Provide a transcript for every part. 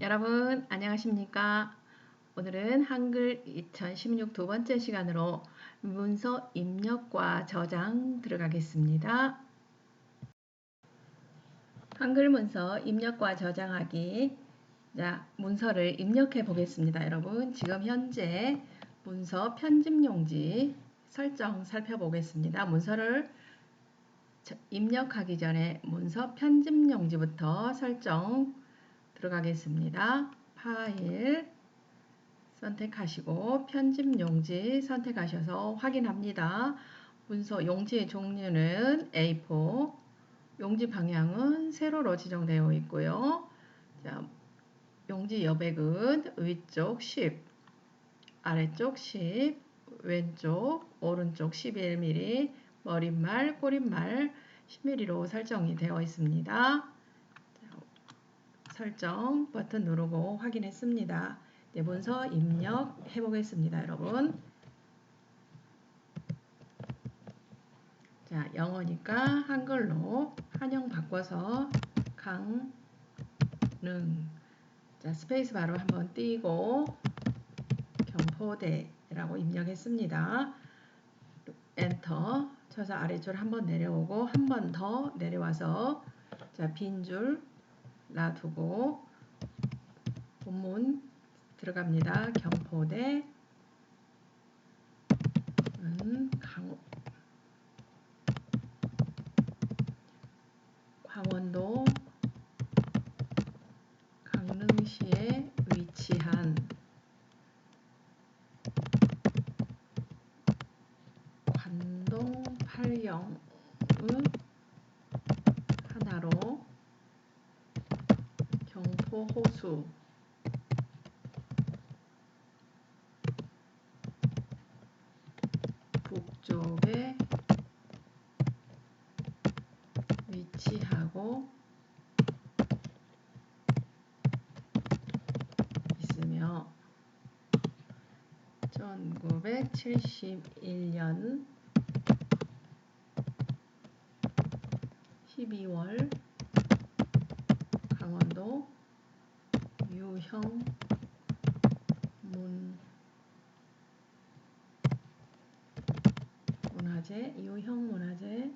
여러분 안녕하십니까? 오늘은 한글 2016 두 번째 시간으로 문서 입력과 저장 들어가겠습니다. 한글 문서 입력과 저장하기. 자, 문서를 입력해 보겠습니다. 여러분 지금 현재 문서 편집 용지 설정 살펴보겠습니다. 문서를 입력하기 전에 문서 편집 용지부터 설정 들어가겠습니다. 파일 선택하시고 편집 용지 선택하셔서 확인합니다. 문서 용지의 종류는 A4, 용지 방향은 세로로 지정되어 있고요. 자, 용지 여백은 위쪽 10, 아래쪽 10, 왼쪽, 오른쪽 11mm, 머릿말, 꼬릿말 10mm로 설정이 되어 있습니다. 자, 설정 버튼 누르고 확인했습니다. 네, 문서 입력해 보겠습니다, 여러분. 자, 영어니까 한글로 한영 바꿔서 강능. 자, 스페이스 바로 한번 띄고 경포대라고 입력했습니다. 엔터 쳐서 아래쪽으로 한번 내려오고 한 번 더 내려와서 자, 빈 줄 놔두고 본문 들어갑니다. 경포대 강원도 강릉시에 위치한 관동 팔경의 하나로 경포호수 북쪽에 위치하고 있으며 1971년 12월 강원도 유형 문화재 유형 문화재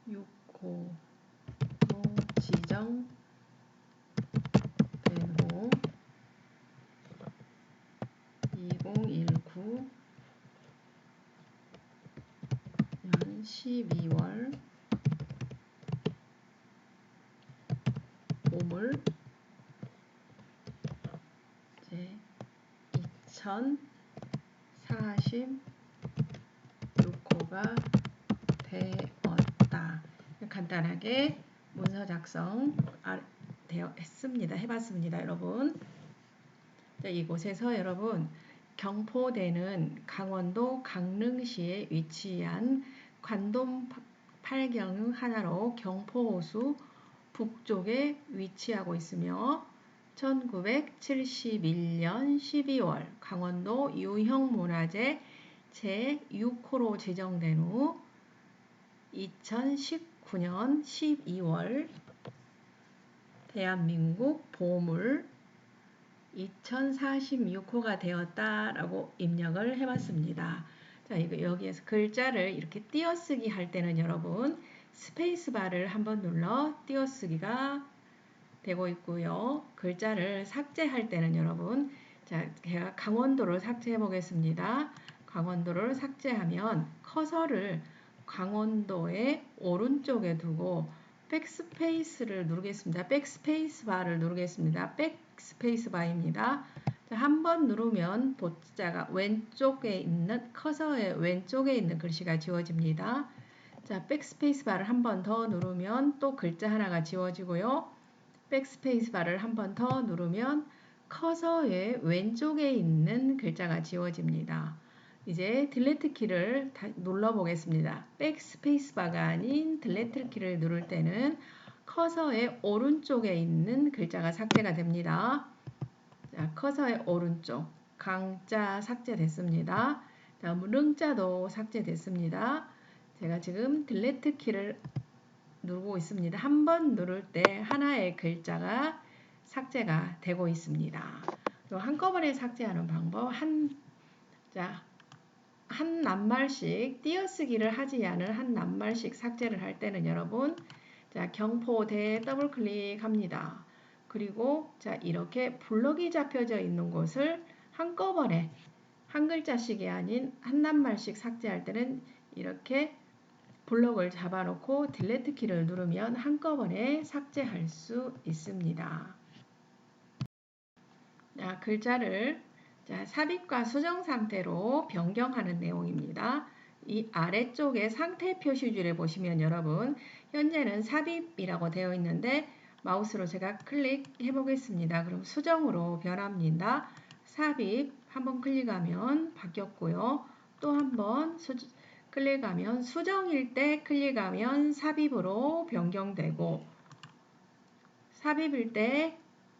제6호로 지정된 후 2019년 12월 보물 제 2046호가 되었다. 간단하게 문서 작성 해봤습니다, 여러분. 자, 이곳에서 여러분 경포대는 강원도 강릉시에 위치한 관동 팔경 하나로 경포호수 북쪽에 위치하고 있으며 1971년 12월 강원도 유형문화재 제6호로 지정된 후 2019년 12월 대한민국 보물 2046호가 되었다라고 입력을 해봤습니다. 자, 이거 여기에서 글자를 이렇게 띄어쓰기 할 때는 여러분 스페이스바를 한번 눌러 띄어쓰기가 되고 있고요. 글자를 삭제할 때는 여러분 자, 제가 강원도를 삭제해 보겠습니다. 강원도를 삭제하면 커서를 강원도의 오른쪽에 두고 백스페이스를 누르겠습니다. 백스페이스 바를 누르겠습니다. 백스페이스 바입니다. 한 번 누르면 도자가 왼쪽에 있는 커서의 왼쪽에 있는 글씨가 지워집니다. 자, 백스페이스 바를 한 번 더 누르면 또 글자 하나가 지워지고요. 백스페이스 바를 한 번 더 누르면 커서의 왼쪽에 있는 글자가 지워집니다. 이제 딜리트 키를 눌러 보겠습니다. 백스페이스 바가 아닌 딜리트 키를 누를 때는 커서의 오른쪽에 있는 글자가 삭제가 됩니다. 자, 커서의 오른쪽 강자 삭제됐습니다. 다음 릉자도 삭제됐습니다. 제가 지금 딜리트 키를 누르고 있습니다. 한 번 누를 때 하나의 글자가 삭제가 되고 있습니다. 한꺼번에 삭제하는 방법, 한 낱말씩 띄어쓰기를 하지 않은 한 낱말씩 삭제를 할 때는 여러분, 자, 경포대에 더블 클릭합니다. 그리고 자, 이렇게 블럭이 잡혀져 있는 곳을 한꺼번에 한 글자씩이 아닌 한 낱말씩 삭제할 때는 이렇게 블럭을 잡아놓고 딜리트 키를 누르면 한꺼번에 삭제할 수 있습니다. 자, 글자를 삽입과 수정 상태로 변경하는 내용입니다. 이 아래쪽에 상태 표시줄에 보시면 여러분, 현재는 삽입이라고 되어 있는데 마우스로 제가 클릭해 보겠습니다. 그럼 수정으로 변합니다. 삽입 한번 클릭하면 바뀌었고요. 또 한번 클릭하면 수정일 때 클릭하면 삽입으로 변경되고, 삽입일 때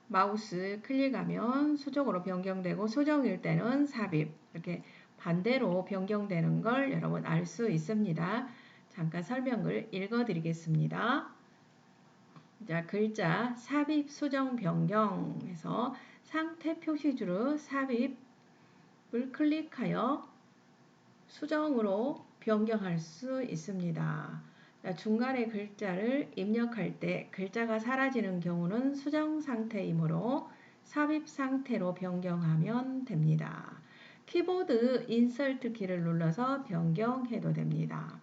마우스 클릭하면 수정으로 변경되고, 수정일 때는 삽입, 이렇게 반대로 변경되는 걸 여러분 알 수 있습니다. 잠깐 설명을 읽어 드리겠습니다. 자, 글자 삽입 수정 변경에서 상태 표시줄의 삽입을 클릭하여 수정으로 변경할 수 있습니다. 중간에 글자를 입력할 때 글자가 사라지는 경우는 수정 상태이므로 삽입 상태로 변경하면 됩니다. 키보드 인서트 키를 눌러서 변경해도 됩니다.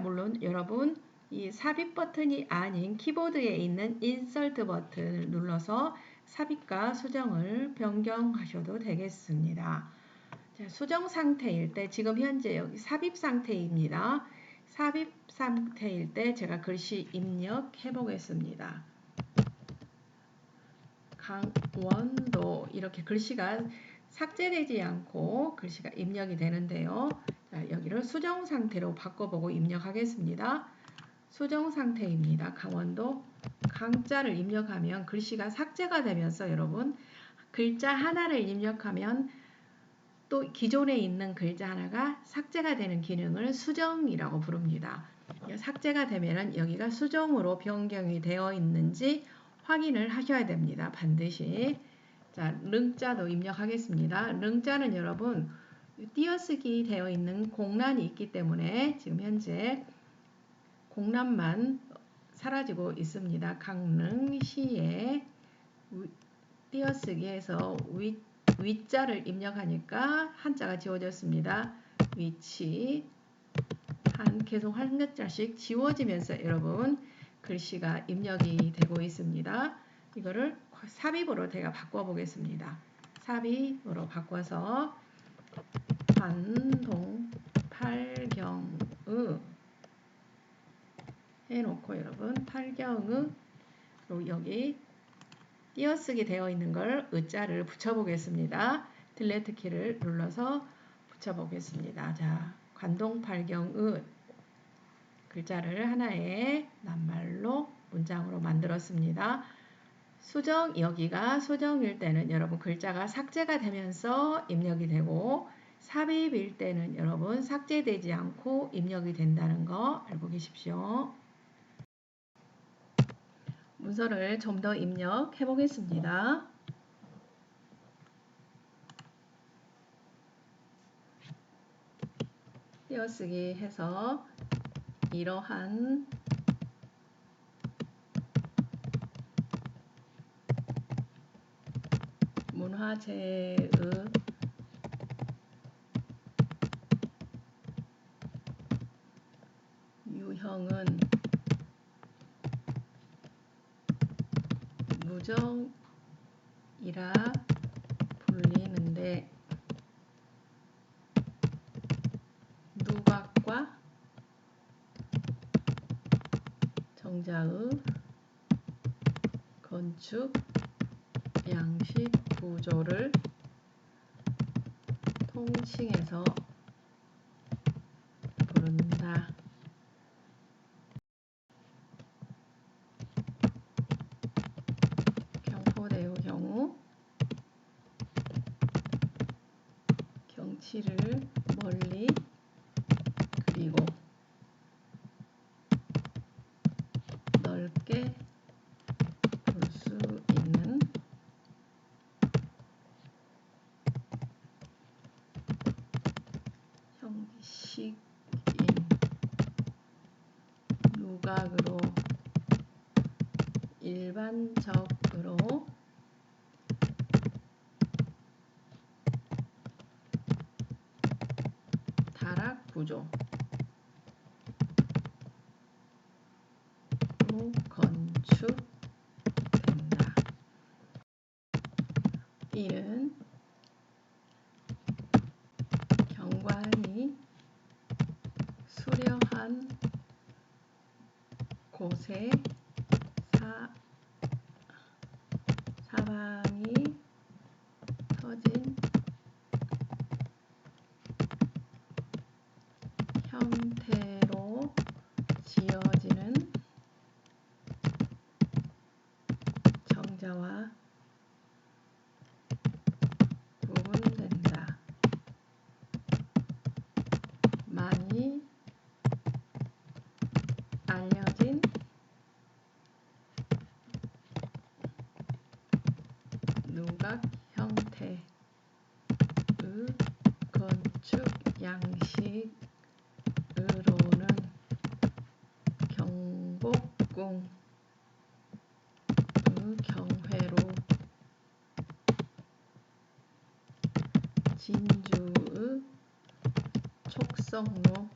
물론 여러분 이 삽입 버튼이 아닌 키보드에 있는 인서트 버튼을 눌러서 삽입과 수정을 변경하셔도 되겠습니다. 자, 수정 상태일 때 지금 현재 여기 삽입 상태입니다. 삽입 상태일 때 제가 글씨 입력해 보겠습니다. 강원도 이렇게 글씨가 삭제되지 않고 글씨가 입력이 되는데요. 자, 여기를 수정 상태로 바꿔보고 입력하겠습니다. 수정 상태입니다. 강원도 강자를 입력하면 글씨가 삭제가 되면서 여러분 글자 하나를 입력하면 또 기존에 있는 글자 하나가 삭제가 되는 기능을 수정이라고 부릅니다. 삭제가 되면 여기가 수정으로 변경이 되어 있는지 확인을 하셔야 됩니다. 반드시. 자, 릉자도 입력하겠습니다. 릉자는 여러분 띄어쓰기 되어 있는 공란이 있기 때문에 지금 현재 공란만 사라지고 있습니다. 강릉시에 띄어쓰기에서 위자를 입력하니까 한자가 지워졌습니다. 위치 계속 한 글자씩 지워지면서 여러분 글씨가 입력이 되고 있습니다. 이거를 삽입으로 제가 바꿔보겠습니다. 삽입으로 바꿔서 관동 팔경의 해놓고 여러분 팔경의 여기 띄어쓰기 되어 있는 걸 의자를 붙여보겠습니다. 딜리트 키를 눌러서 붙여보겠습니다. 자, 관동팔경의 글자를 하나의 낱말로 문장으로 만들었습니다. 수정, 여기가 수정일 때는 여러분 글자가 삭제가 되면서 입력이 되고 삽입일 때는 여러분 삭제되지 않고 입력이 된다는 거 알고 계십시오. 문서를 좀 더 입력해 보겠습니다. 띄어쓰기 해서 이러한 문화재의 유형은 무정이라 불리는데 누각과 정자의 건축 양식 구조를 통칭해서 부른다. 경포대의 경우 경치를 멀리 그리고 누각으로 일반적으로 다락구조로 건축된다. 이는 경관이 수려한 곳에 사방이 터진 형태로 지어지는 정자와 구분된다. 많이 알려진 누각 형태의 건축 양식으로는 경복궁의 경회로, 진주의 촉성로,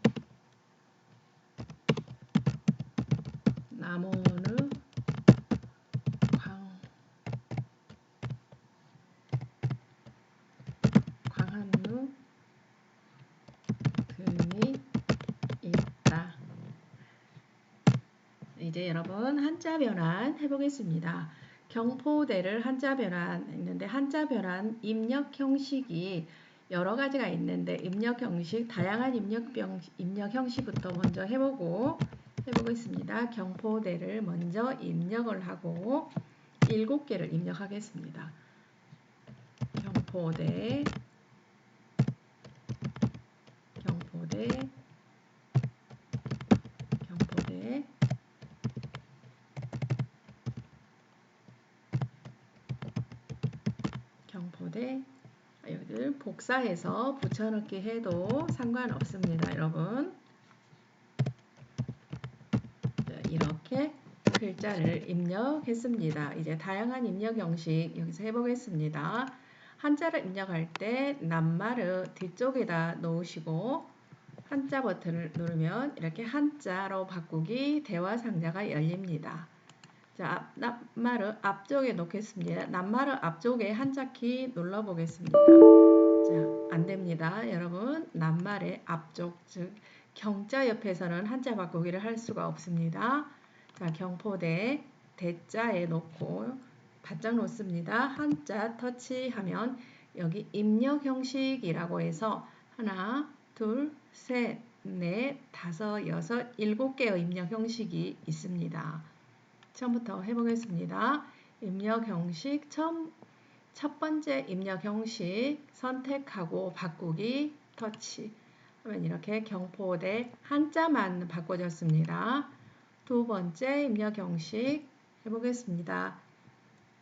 남원의 광안루 등이 있다. 이제 여러분 한자 변환 해보겠습니다. 경포대를 한자 변환 했는데, 한자 변환 입력 형식이 여러 가지가 있는데 입력 형식, 다양한 입력 형식부터 먼저 해보겠습니다. 경포대를 먼저 입력을 하고 7개를 입력하겠습니다. 경포대, 여기를 복사해서 붙여넣기 해도 상관없습니다. 여러분, 이렇게 글자를 입력했습니다. 이제 다양한 입력 형식 여기서 해보겠습니다. 한자를 입력할 때 낱말을 뒤쪽에다 놓으시고 한자 버튼을 누르면 이렇게 한자로 바꾸기 대화 상자가 열립니다. 자, 낱말을 앞쪽에 놓겠습니다. 낱말을 앞쪽에 한자 키 눌러보겠습니다. 자, 안됩니다. 여러분, 낱말의 앞쪽, 즉 경자 옆에서는 한자 바꾸기를 할 수가 없습니다. 자, 경포대 대자에 놓고 바짝 놓습니다. 한자 터치하면 여기 입력 형식이라고 해서 하나, 둘, 셋, 넷, 다섯, 여섯, 7개의 입력 형식이 있습니다. 처음부터 해보겠습니다. 입력 형식, 첫 번째 입력 형식 선택하고 바꾸기 터치 하면 이렇게 경포대 한자만 바꿔졌습니다. 두 번째 입력 형식 해보겠습니다.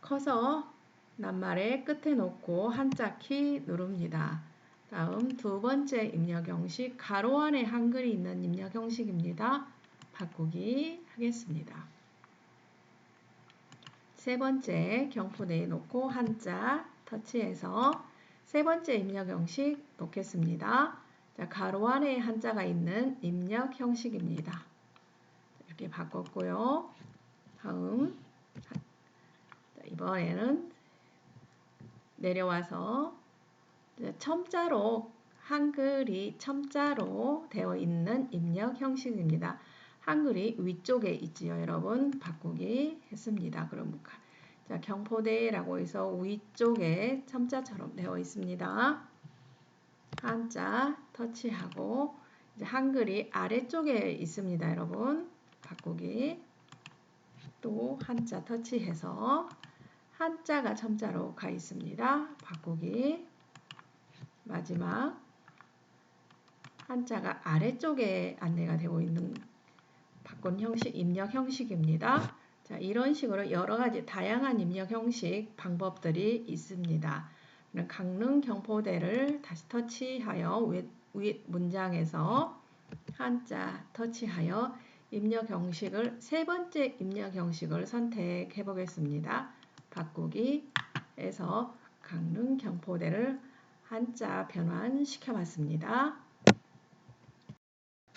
커서 낱말의 끝에 놓고 한자 키 누릅니다. 다음 두 번째 입력 형식, 가로 안에 한글이 있는 입력 형식입니다. 바꾸기 하겠습니다. 세 번째 경포대에 놓고 한자 터치해서 세 번째 입력 형식 놓겠습니다. 자, 가로 안에 한자가 있는 입력 형식입니다. 이렇게 바꿨고요. 다음, 이번에는 내려와서 첨자로, 한글이 첨자로 되어 있는 입력 형식입니다. 한글이 위쪽에 있지요, 여러분. 바꾸기 했습니다. 그럼 자, 경포대라고 해서 위쪽에 첨자처럼 되어 있습니다. 한자 터치하고 이제 한글이 아래쪽에 있습니다, 여러분. 바꾸기. 또 한자 터치해서 한자가 첨자로 가 있습니다. 바꾸기. 마지막 한자가 아래쪽에 안내가 되고 있는 바꾼 형식, 입력 형식입니다. 자, 이런 식으로 여러 가지 다양한 입력 형식 방법들이 있습니다. 강릉 경포대를 다시 터치하여 위 문장에서 한자 터치하여 입력 형식을 세 번째 입력 형식을 선택해 보겠습니다. 바꾸기에서 강릉 경포대를 한자 변환시켜 봤습니다.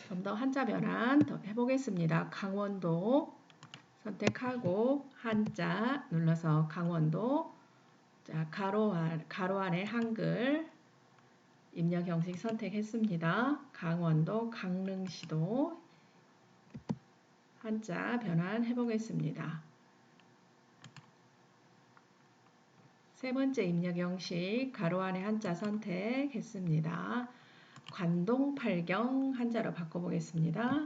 좀 더 한자 변환 더 해보겠습니다. 강원도 선택하고 한자 눌러서 강원도, 자 가로 안에 한글 입력 형식 선택했습니다. 강원도 강릉시도 한자 변환해 보겠습니다. 세 번째 입력 형식 가로 안에 한자 선택했습니다. 관동 팔경 한자로 바꿔보겠습니다.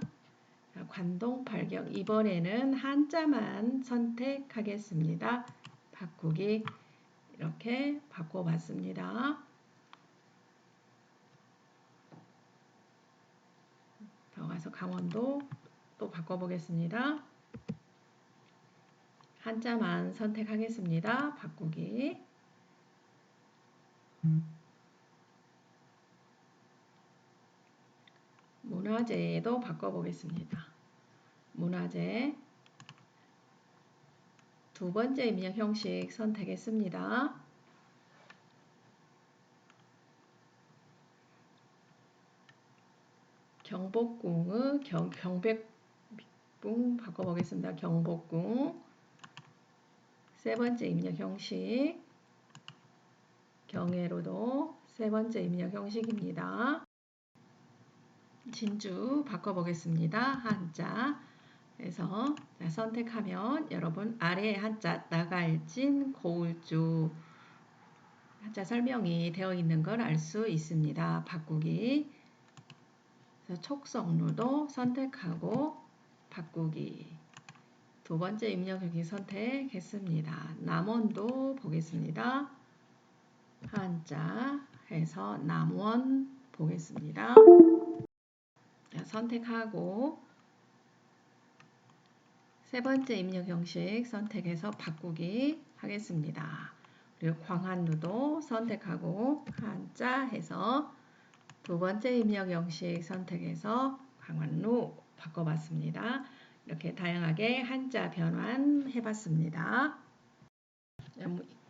관동 팔경 이번에는 한자만 선택하겠습니다. 바꾸기 이렇게 바꿔봤습니다. 더 가서 강원도 또 바꿔보겠습니다. 한자만 선택하겠습니다. 바꾸기 문화재도 바꿔보겠습니다. 문화재 두 번째 입력 형식 선택했습니다. 경복궁의 경백궁 바꿔보겠습니다. 경복궁 세 번째 입력 형식 경해로도 세 번째 입력 형식입니다. 진주 바꿔보겠습니다. 한자 해서 선택하면 여러분 아래에 한자 나갈진 고울주 한자 설명이 되어 있는 걸 알 수 있습니다. 바꾸기 촉성루도 선택하고 바꾸기 두 번째 입력 여기 선택했습니다. 남원도 보겠습니다. 한자 해서 남원 보겠습니다. 선택하고 세 번째 입력 형식 선택해서 바꾸기 하겠습니다. 그리고 광안루도 선택하고 한자 해서 두 번째 입력 형식 선택해서 광안루 바꿔봤습니다. 이렇게 다양하게 한자 변환해 봤습니다.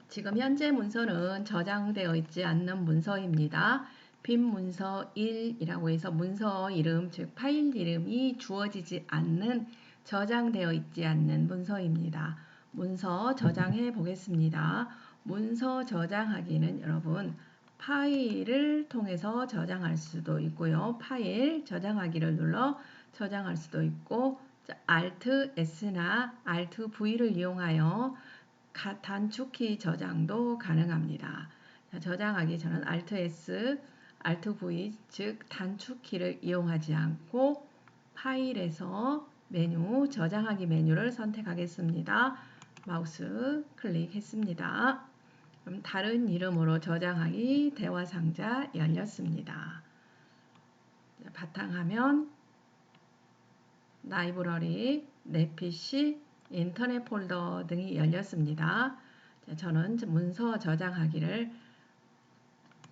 지금 현재 문서는 저장되어 있지 않는 문서입니다. 빈 문서 1이라고 해서 문서 이름, 즉 파일 이름이 주어지지 않는 저장되어 있지 않는 문서입니다. 문서 저장해 보겠습니다. 문서 저장하기는 여러분 파일을 통해서 저장할 수도 있고요. 파일 저장하기를 눌러 저장할 수도 있고 Alt S나 Alt V를 이용하여 단축키 저장도 가능합니다. 저장하기 저는 Alt S, Alt V 즉 단축키를 이용하지 않고 파일에서 메뉴 저장하기 메뉴를 선택하겠습니다. 마우스 클릭했습니다. 그럼 다른 이름으로 저장하기 대화상자 열렸습니다. 바탕화면 라이브러리, 내 PC, 인터넷 폴더 등이 열렸습니다. 저는 문서 저장하기를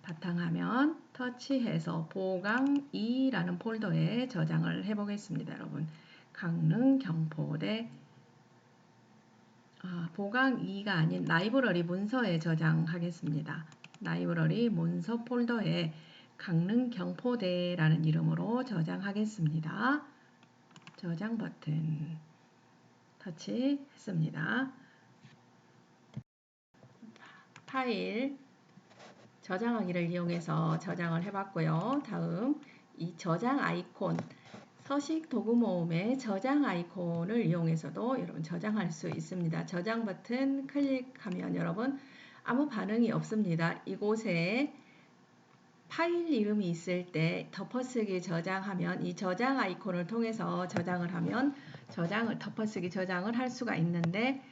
바탕화면 터치해서 보강 2라는 폴더에 저장을 해보겠습니다. 여러분 강릉 경포대 보강 2가 아닌 라이브러리 문서에 저장하겠습니다. 라이브러리 문서 폴더에 강릉 경포대라는 이름으로 저장하겠습니다. 저장 버튼 터치했습니다. 파일 저장하기를 이용해서 저장을 해봤고요. 다음 이 저장 아이콘 서식 도구 모음의 저장 아이콘을 이용해서도 여러분 저장할 수 있습니다. 저장 버튼 클릭하면 여러분 아무 반응이 없습니다. 이곳에 파일 이름이 있을 때 덮어쓰기 저장하면 이 저장 아이콘을 통해서 저장을 하면 덮어쓰기 저장을 할 수가 있는데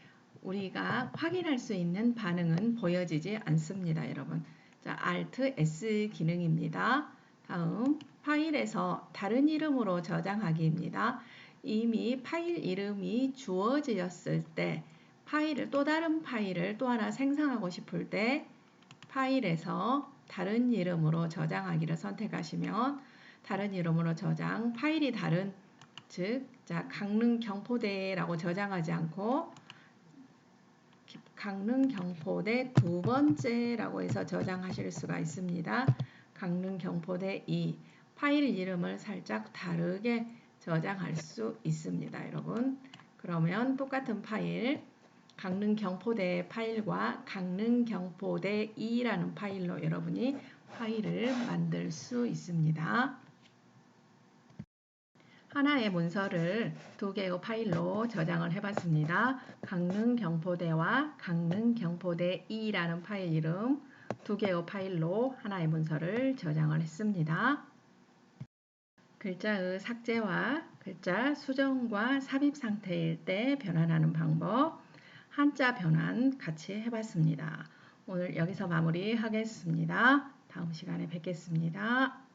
우리가 확인할 수 있는 반응은 보여지지 않습니다. 여러분 자, Alt S 기능입니다. 다음 파일에서 다른 이름으로 저장하기입니다. 이미 파일 이름이 주어졌을 때 또 다른 파일을 또 하나 생성하고 싶을 때 파일에서 다른 이름으로 저장하기를 선택하시면 다른 이름으로 저장, 파일이 다른 즉, 자, 강릉 경포대라고 저장하지 않고 강릉 경포대 두 번째라고 해서 저장하실 수가 있습니다. 강릉 경포대 2 파일 이름을 살짝 다르게 저장할 수 있습니다. 여러분, 그러면 똑같은 파일 강릉 경포대 파일과 강릉 경포대 2라는 파일로 여러분이 파일을 만들 수 있습니다. 하나의 문서를 두 개의 파일로 저장을 해봤습니다. 강릉 경포대와 강릉 경포대 2라는 파일 이름 두 개의 파일로 하나의 문서를 저장을 했습니다. 글자의 삭제와 글자 수정과 삽입 상태일 때 변환하는 방법, 한자 변환 같이 해봤습니다. 오늘 여기서 마무리하겠습니다. 다음 시간에 뵙겠습니다.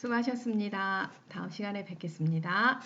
수고하셨습니다. 다음 시간에 뵙겠습니다.